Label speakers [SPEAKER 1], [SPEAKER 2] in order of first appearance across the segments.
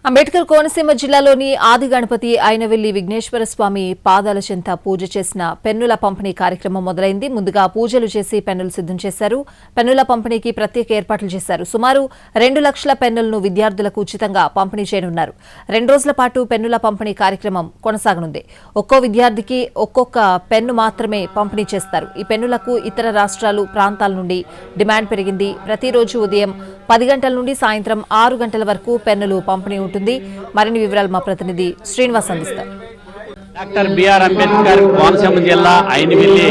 [SPEAKER 1] అంబేద్కర్ కోనసీమ జిల్లాలోని ఆది గణపతి ఐనవెల్లి విఘ్నేశ్వర స్వామి పాదాల చెంత పూజ చేసిన పెన్నుల పంపిణీ కార్యక్రమం మొదలైంది. ముందుగా పూజలు చేసి పెన్నులు సిద్ధం చేశారు. పెన్నుల పంపిణీకి ప్రత్యేక ఏర్పాట్లు చేశారు. సుమారు 2 లక్షల పెన్నులను విద్యార్థులకు ఉచితంగా పంపిణీ చేయనున్నారు. 2 రోజుల పాటు పెన్నుల పంపిణీ కార్యక్రమం కొనసాగనుంది. ఒక్కో విద్యార్థికి ఒక్కొక్క పెన్ను మాత్రమే పంపిణీ చేస్తారు. ఈ పెన్నులకు ఇతర రాష్ట్రాలు, ప్రాంతాల నుండి డిమాండ్ పెరిగింది. ప్రతిరోజు ఉదయం 10 గంటల నుండి సాయంత్రం 6 గంటల వరకు పెన్నులు పంపిణీ ఉంటుంది. మరిన్ని వివరాలు మా ప్రతినిధి శ్రీనివాస్ అందిస్తారు.
[SPEAKER 2] డాక్టర్ బిఆర్ అంబేద్కర్ కోనసీమ జిల్లా ఐనవెల్లి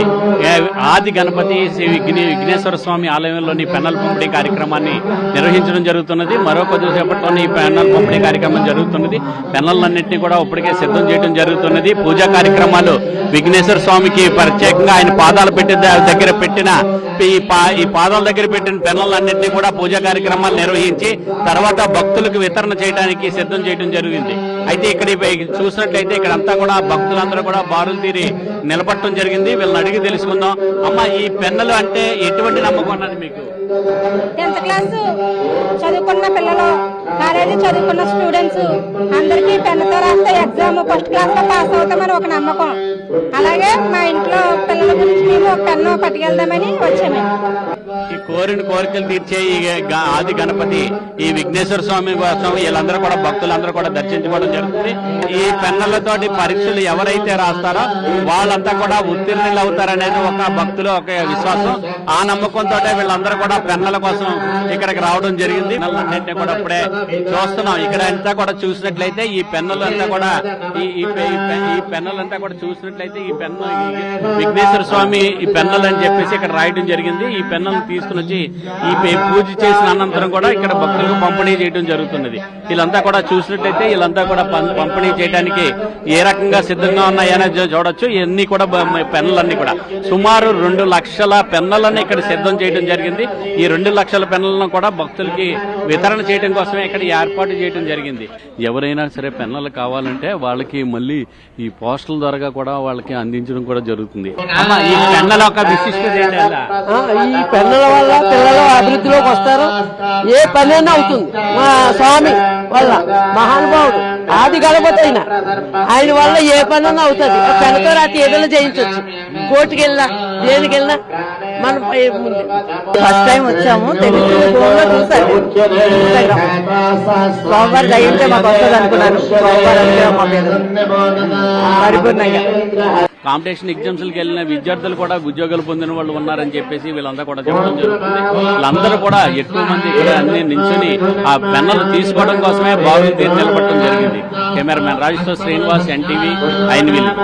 [SPEAKER 2] ఆది గణపతి శ్రీ విఘ్నేశ్వర స్వామి ఆలయంలోని పెన్నుల పంపిణీ కార్యక్రమాన్ని నిర్వహించడం జరుగుతున్నది. మరో కొద్దిసేపట్లోనే ఈ పెన్నుల పంపిణీ కార్యక్రమం జరుగుతున్నది. పెన్నులన్నింటినీ కూడా ఇప్పటికే సిద్ధం చేయడం జరుగుతున్నది. పూజా కార్యక్రమాలు విఘ్నేశ్వర స్వామికి ప్రత్యేకంగా ఆయన పాదాలు దగ్గర పెట్టిన ఈ పాదాల దగ్గర పెట్టిన పెన్నులన్నింటినీ కూడా పూజా కార్యక్రమాలు నిర్వహించి తర్వాత భక్తులకు వితరణ చేయడానికి సిద్ధం చేయడం జరిగింది. అయితే ఇక్కడ చూసినట్లయితే ఇక్కడంతా కూడా భక్తులందరూ కూడా బారులు తీరి నిలబడటం జరిగింది. వీళ్ళని అడిగి తెలుసుకుందాం. అమ్మ, ఈ పెన్నులు అంటే ఎటువంటి నమ్మకం ఉన్నది మీకు?
[SPEAKER 3] 10th క్లాస్ చదువుకున్న పిల్లలు, కాలేజీ చదువుకున్న స్టూడెంట్స్ అందరికీ పెన్నుతో రాస్తే ఎగ్జామ్ ఫస్ట్ క్లాస్ లో పాస్ అవుతామని ఒక నమ్మకం. అలాగే మా ఇంట్లో పిల్లల గురించి మేము ఒక పెన్ను పట్టుకెళ్దామని వచ్చాము.
[SPEAKER 2] ఈ కోరికలు తీర్చే ఈ ఆది గణపతి ఈ విఘ్నేశ్వర స్వామి వీళ్ళందరూ కూడా భక్తులందరూ కూడా దర్శించుకోవడం జరుగుతుంది. ఈ పెన్నులతోటి పరీక్షలు ఎవరైతే రాస్తారో వాళ్ళంతా కూడా ఉత్తీర్ణులు అవుతారనేది ఒక భక్తులు ఒక విశ్వాసం. ఆ నమ్మకంతో వీళ్ళందరూ కూడా పెన్నుల కోసం ఇక్కడికి రావడం జరిగింది. పెన్నులన్నింటినీ కూడా ఇప్పుడే చూస్తున్నాం. ఇక్కడ అంతా కూడా చూసినట్లయితే ఈ పెన్నులు అంతా కూడా ఈ పెన్నులంతా కూడా చూసినట్లయితే ఈ పెన్ను విఘ్నేశ్వర స్వామి ఈ పెన్నులు అని చెప్పేసి ఇక్కడ రాయడం జరిగింది. ఈ పెన్నులను తీసుకుని వచ్చి ఈ పూజ చేసిన అనంతరం కూడా ఇక్కడ భక్తులకు పంపిణీ చేయడం జరుగుతున్నది. వీళ్ళంతా కూడా చూసినట్లయితే వీళ్ళంతా కూడా పంపిణీ చేయడానికి ఏ రకంగా సిద్ధంగా ఉన్నాయని చూడొచ్చు. ఇవన్నీ కూడా పెన్నులన్నీ కూడా సుమారు 2 లక్షల పెన్నులను ఇక్కడ సిద్ధం చేయడం జరిగింది. ఈ 2 లక్షల పెన్నులను కూడా భక్తులకి వితరణ చేయడం కోసమే ఇక్కడ ఏర్పాటు చేయడం జరిగింది. ఎవరైనా సరే పెన్నులు కావాలంటే వాళ్ళకి మళ్ళీ ఈ పోస్టల్ ద్వారా కూడా వాళ్ళకి అందించడం కూడా జరుగుతుంది. ఈ పెన్నుల యొక్క విశిష్టత ఏంటంటే
[SPEAKER 4] ఈ పెన్నుల వల్ల పిల్లలు అభివృద్ధిలోకి వస్తారు. ఏ పని అయినా అవుతుంది. మా స్వామి వల్ల మహానుభావుడు ఆది గణపతి అయినా ఆయన వల్ల ఏ పనైనా అవుతుంది. పెన్నుతో రాత్రి ఏదైనా చేయించవచ్చు. కోర్టుకి వెళ్ళినా దేనికి వెళ్ళినా మనం
[SPEAKER 5] ఫస్ట్ టైం వచ్చాము. తెలుగు ఫోన్లో చూసాను. స్వామివారి దయించే మాకు వస్తుంది అనుకున్నాను. స్వామివారి మా మీద పరిపూర్ణంగా
[SPEAKER 2] కాంపిటీషన్ ఎగ్జామ్స్కి వెళ్ళిన విద్యార్థులు కూడా ఉద్యోగాలు పొందిన వాళ్ళు ఉన్నారని చెప్పేసి వీళ్ళంతా కూడా చెప్పడం జరుగుతుంది. వీళ్ళందరూ కూడా ఎక్కువ మంది ఇక్కడ అన్ని నించుని ఆ పెన్నులు తీసుకోవడం కోసమే బారులు తీరి నిలబడటం జరిగింది. కెమెరామెన్ రాజేష్ తో శ్రీనివాస్, NTV, ఐనవెల్లి.